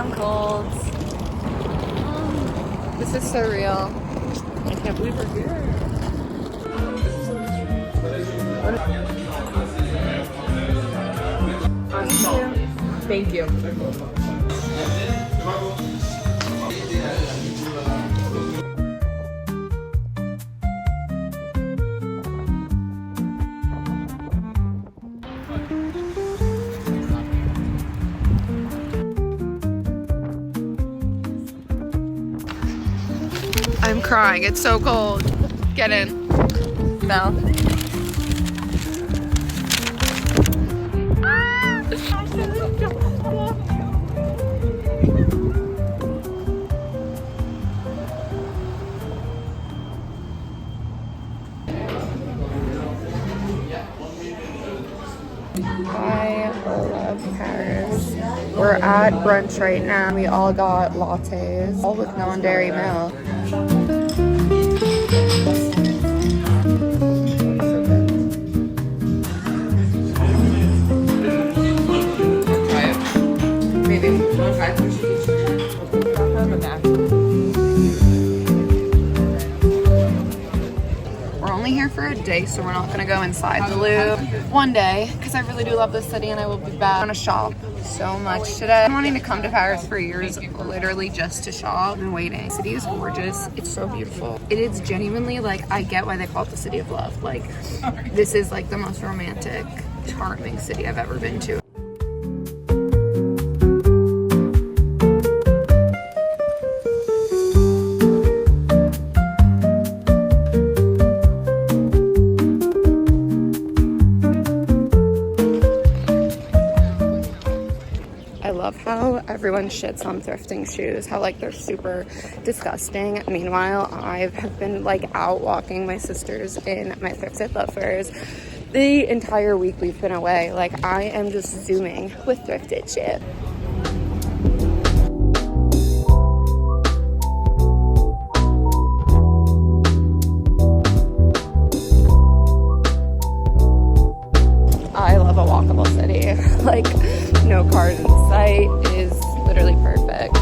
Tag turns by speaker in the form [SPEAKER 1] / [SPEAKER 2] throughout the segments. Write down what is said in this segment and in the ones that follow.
[SPEAKER 1] I'm cold. This is surreal. I can't believe we're here. Thank you. I'm crying. It's so cold. Get in. No. I love Paris. We're at brunch right now. We all got lattes, all with non-dairy milk. We're only here for a day, so we're not gonna go inside the Louvre. One day, because I really do love this city and I will be back. I want to shop so much today. I'm wanting to come to Paris for years, literally just to shop. I've been waiting. The city is gorgeous. It's so beautiful. It is genuinely like, I get why they call it the city of love. Like, this is like the most romantic, charming city I've ever been to. I love how everyone shits on thrifting shoes, how like they're super disgusting. Meanwhile, I have been like out walking my sisters in my thrifted loafers the entire week we've been away. Like, I am just zooming with thrifted shit. I love a walkable city. Like, no cars in sight is literally perfect.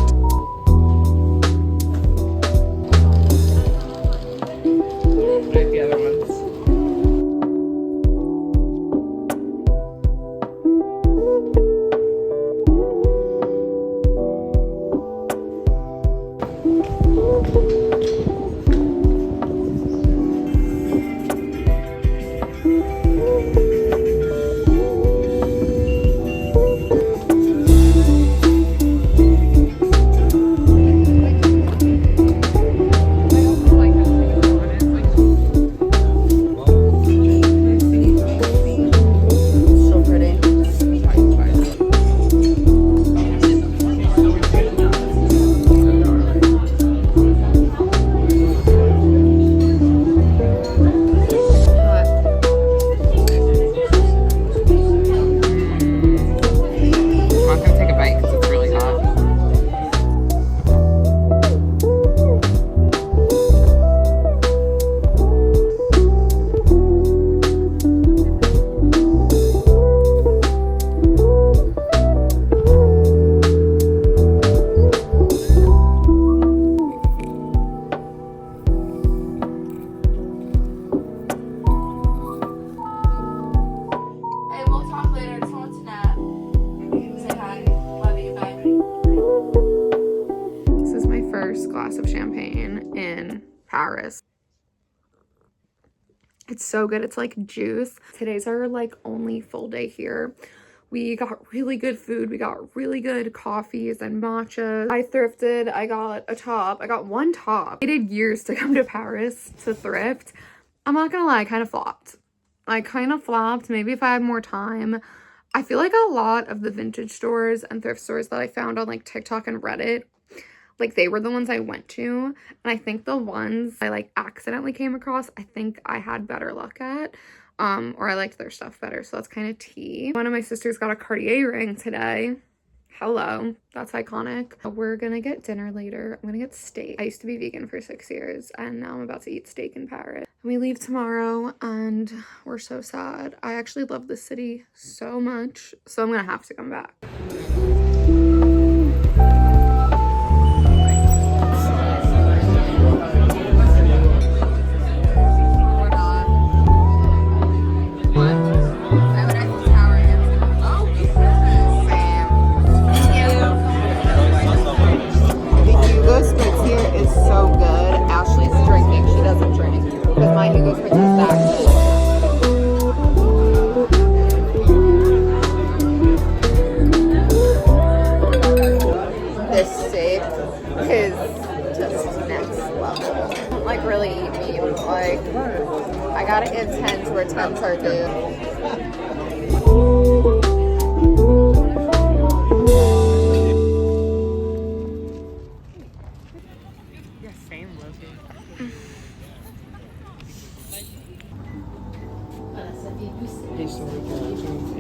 [SPEAKER 2] Like the other ones.
[SPEAKER 1] Glass of champagne in Paris. It's so good. It's like juice. Today's our like only full day here. We got really good food. We got really good coffees and matchas. I thrifted. I got a top. I got one top. I waited years to come to Paris to thrift. I'm not gonna lie, I kind of flopped. Maybe if I had more time. I feel like a lot of the vintage stores and thrift stores that I found on like TikTok and Reddit, like they were the ones I went to. And I think the ones I like accidentally came across, I think I had better luck at. Or I liked their stuff better. So that's kind of tea. One of my sisters got a Cartier ring today. Hello, that's iconic. We're gonna get dinner later. I'm gonna get steak. I used to be vegan for 6 years and now I'm about to eat steak in Paris. We leave tomorrow and we're so sad. I actually love this city so much, so I'm gonna have to come back. gotta intend to attempt our date.
[SPEAKER 2] Yeah, same Leslie. He's so good.